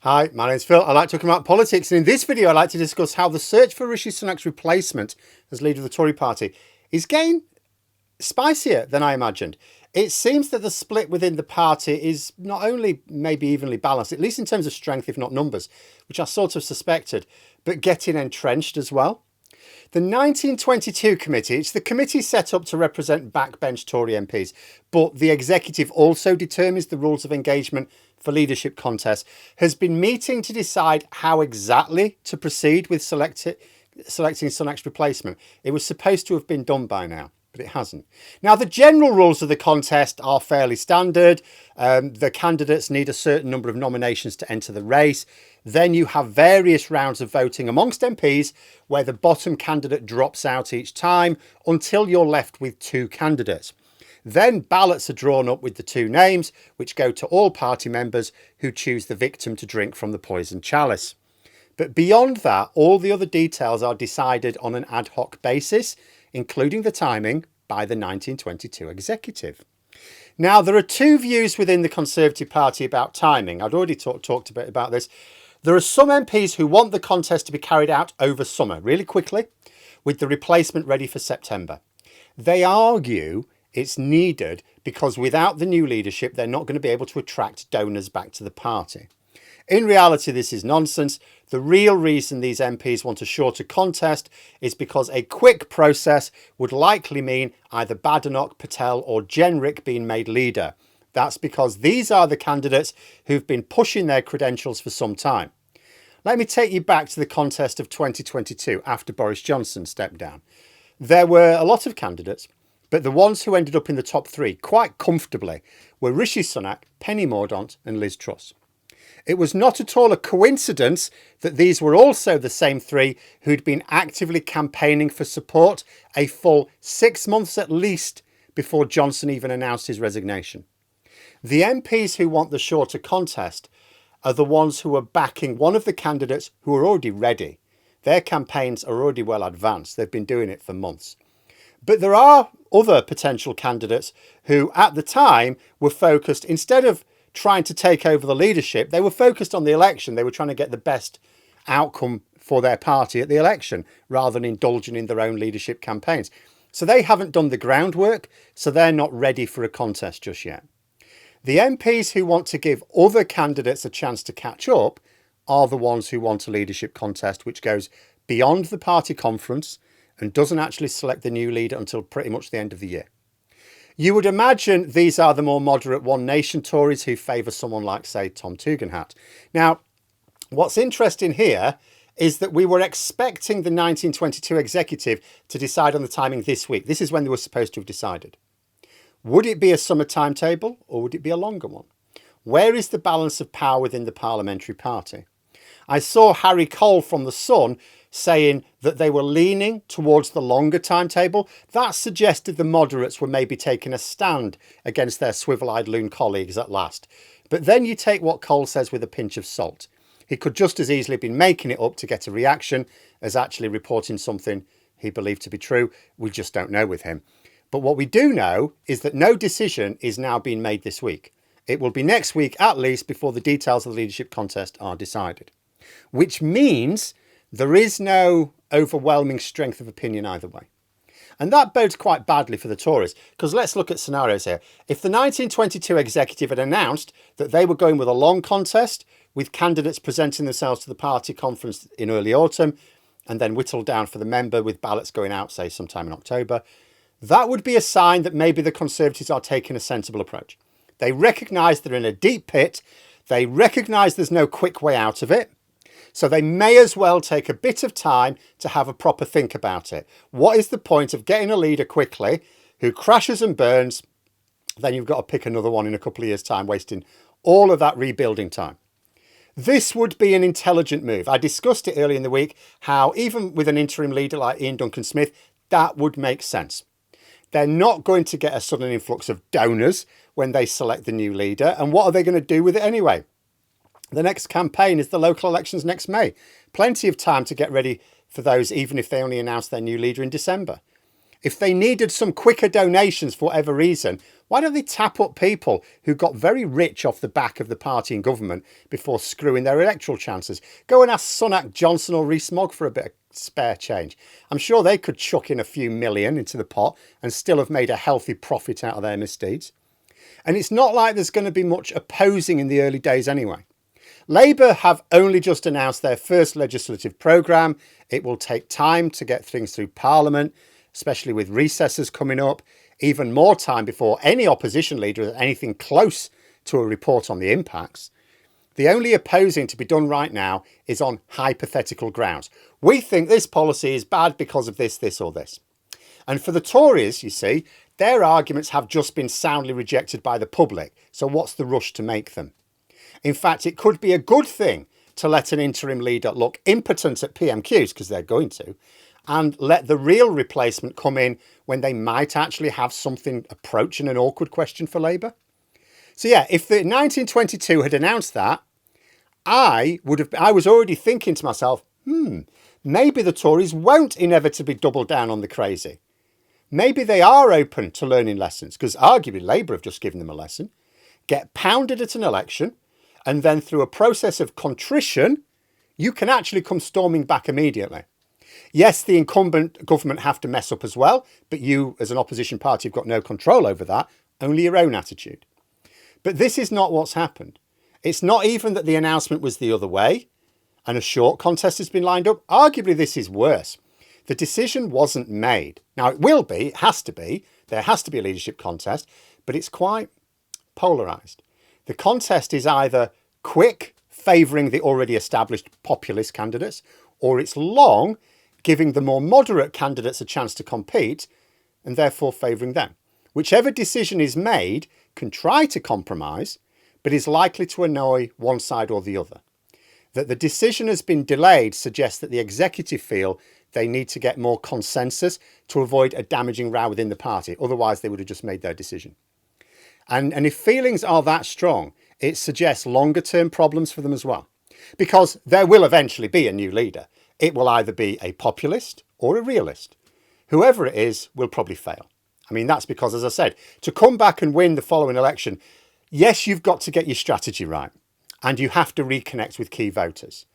Hi, my name's Phil. I like talking about politics, and in this video I'd like to discuss how the search for Rishi Sunak's replacement as leader of the Tory party is getting spicier than I imagined. It seems that the split within the party is not only maybe evenly balanced, at least in terms of strength, if not numbers, which I sort of suspected, but getting entrenched as well. The 1922 committee, it's the committee set up to represent backbench Tory MPs, but the executive also determines the rules of engagement for leadership contests, has been meeting to decide how exactly to proceed with selecting Sunak's replacement. It was supposed to have been done by now, but it hasn't. Now, the general rules of the contest are fairly standard. The candidates need a certain number of nominations to enter the race. Then you have various rounds of voting amongst MPs where the bottom candidate drops out each time until you're left with two candidates. Then ballots are drawn up with the two names, which go to all party members who choose the victim to drink from the poisoned chalice. But beyond that, all the other details are decided on an ad hoc basis, including the timing by the 1922 executive. Now, there are two views within the Conservative Party about timing. I'd already talked a bit about this. There are some MPs who want the contest to be carried out over summer, really quickly, with the replacement ready for September. They argue it's needed because without the new leadership, they're not going to be able to attract donors back to the party. In reality, this is nonsense. The real reason these MPs want a shorter contest is because a quick process would likely mean either Badenoch, Patel or Jenrick being made leader. That's because these are the candidates who've been pushing their credentials for some time. Let me take you back to the contest of 2022 after Boris Johnson stepped down. There were a lot of candidates, but the ones who ended up in the top three quite comfortably were Rishi Sunak, Penny Mordaunt and Liz Truss. It was not at all a coincidence that these were also the same three who'd been actively campaigning for support a full 6 months at least before Johnson even announced his resignation. The MPs who want the shorter contest are the ones who are backing one of the candidates who are already ready. Their campaigns are already well advanced. They've been doing it for months. But there are other potential candidates who at the time were focused, instead of trying to take over the leadership, they were focused on the election. They were trying to get the best outcome for their party at the election rather than indulging in their own leadership campaigns. So they haven't done the groundwork, so they're not ready for a contest just yet. The MPs who want to give other candidates a chance to catch up are the ones who want a leadership contest which goes beyond the party conference and doesn't actually select the new leader until pretty much the end of the year. You would imagine these are the more moderate One Nation Tories who favour someone like, say, Tom Tugendhat. Now, what's interesting here is that we were expecting the 1922 executive to decide on the timing this week. This is when they were supposed to have decided. Would it be a summer timetable or would it be a longer one? Where is the balance of power within the parliamentary party? I saw Harry Cole from The Sun saying that they were leaning towards the longer timetable. That suggested the moderates were maybe taking a stand against their swivel-eyed loon colleagues at last. But then you take what Cole says with a pinch of salt. He could just as easily have been making it up to get a reaction as actually reporting something he believed to be true. We just don't know with him. But what we do know is that no decision is now being made this week. It will be next week at least before the details of the leadership contest are decided. Which means there is no overwhelming strength of opinion either way. And that bodes quite badly for the Tories, because let's look at scenarios here. If the 1922 executive had announced that they were going with a long contest, with candidates presenting themselves to the party conference in early autumn, and then whittled down for the member with ballots going out, say, sometime in October, that would be a sign that maybe the Conservatives are taking a sensible approach. They recognise they're in a deep pit. They recognise there's no quick way out of it. So they may as well take a bit of time to have a proper think about it. What is the point of getting a leader quickly who crashes and burns? Then you've got to pick another one in a couple of years' time, wasting all of that rebuilding time. This would be an intelligent move. I discussed it earlier in the week, how even with an interim leader like Ian Duncan Smith, that would make sense. They're not going to get a sudden influx of donors when they select the new leader. And what are they going to do with it anyway? The next campaign is the local elections next May. Plenty of time to get ready for those, even if they only announce their new leader in December. If they needed some quicker donations for whatever reason, Why don't they tap up people who got very rich off the back of the party in government before screwing their electoral chances? Go and ask Sunak, Johnson or Rees-Mogg for a bit of spare change. I'm sure they could chuck in a few million into the pot and still have made a healthy profit out of their misdeeds. And it's not like there's going to be much opposing in the early days anyway. Labour have only just announced their first legislative programme. It will take time to get things through Parliament, especially with recesses coming up. Even more time before any opposition leader has anything close to a report on the impacts. The only opposing to be done right now is on hypothetical grounds. We think this policy is bad because of this, this or this. And for the Tories, you see, their arguments have just been soundly rejected by the public. So what's the rush to make them? In fact, it could be a good thing to let an interim leader look impotent at PMQs, because they're going to, and let the real replacement come in when they might actually have something approaching an awkward question for Labour. So yeah, if the 1922 had announced that, I was already thinking to myself, maybe the Tories won't inevitably double down on the crazy. Maybe they are open to learning lessons, because arguably Labour have just given them a lesson. Get pounded at an election, and then through a process of contrition, you can actually come storming back immediately. Yes, the incumbent government have to mess up as well, but you as an opposition party have got no control over that, only your own attitude. But this is not what's happened. It's not even that the announcement was the other way and a short contest has been lined up. Arguably, this is worse. The decision wasn't made. Now, it will be, it has to be. There has to be a leadership contest, but it's quite polarised. The contest is either quick, favouring the already established populist candidates, or it's long, giving the more moderate candidates a chance to compete and therefore favouring them. Whichever decision is made can try to compromise, but is likely to annoy one side or the other. That the decision has been delayed suggests that the executive feel they need to get more consensus to avoid a damaging row within the party. Otherwise, they would have just made their decision. And if feelings are that strong, it suggests longer term problems for them as well. Because there will eventually be a new leader. It will either be a populist or a realist. Whoever it is will probably fail. I mean, that's because, as I said, to come back and win the following election, yes, you've got to get your strategy right. And you have to reconnect with key voters.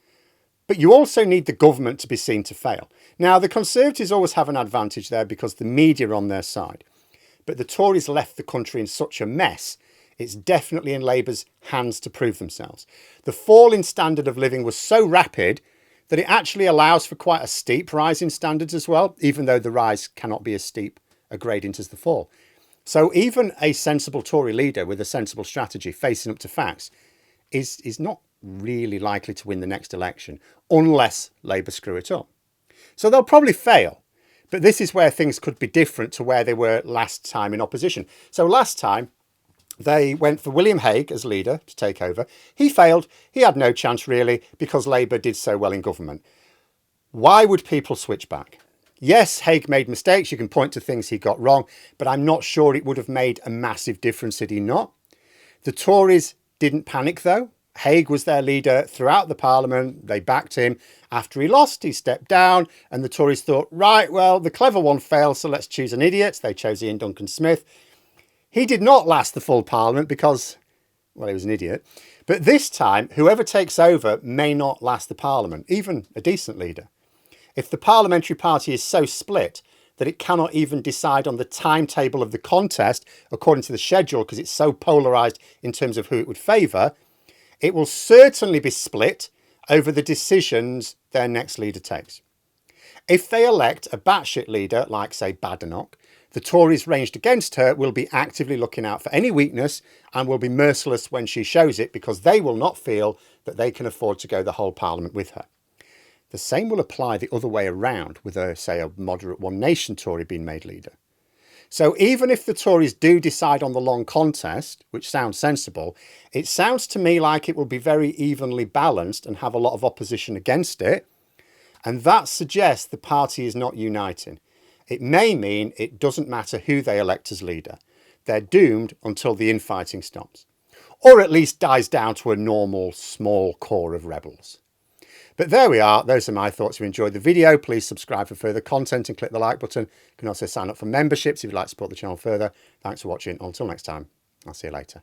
But you also need the government to be seen to fail. Now, the Conservatives always have an advantage there because the media are on their side. But the Tories left the country in such a mess, it's definitely in Labour's hands to prove themselves. The fall in standard of living was so rapid that it actually allows for quite a steep rise in standards as well, even though the rise cannot be as steep a gradient as the fall. So even a sensible Tory leader with a sensible strategy facing up to facts is not really likely to win the next election unless Labour screw it up. So they'll probably fail. But this is where things could be different to where they were last time in opposition. So last time, they went for William Hague as leader to take over. He failed. He had no chance really because Labour did so well in government. Why would people switch back? Yes, Hague made mistakes. You can point to things he got wrong, but I'm not sure it would have made a massive difference had he not. The Tories didn't panic though. Hague was their leader throughout the Parliament. They backed him. After he lost, he stepped down and the Tories thought, right, well, the clever one failed, so let's choose an idiot. They chose Ian Duncan Smith. He did not last the full Parliament because, well, he was an idiot. But this time, whoever takes over may not last the Parliament, even a decent leader. If the parliamentary party is so split that it cannot even decide on the timetable of the contest according to the schedule because it's so polarised in terms of who it would favour, it will certainly be split over the decisions their next leader takes. If they elect a batshit leader like, say, Badenoch, the Tories ranged against her will be actively looking out for any weakness and will be merciless when she shows it because they will not feel that they can afford to go the whole Parliament with her. The same will apply the other way around with, say, a moderate One Nation Tory being made leader. So even if the Tories do decide on the long contest, which sounds sensible, it sounds to me like it will be very evenly balanced and have a lot of opposition against it. And that suggests the party is not uniting. It may mean it doesn't matter who they elect as leader. They're doomed until the infighting stops. Or at least dies down to a normal, small core of rebels. But there we are. Those are my thoughts. If you enjoyed the video, please subscribe for further content and click the like button. You can also sign up for memberships if you'd like to support the channel further. Thanks for watching. Until next time, I'll see you later.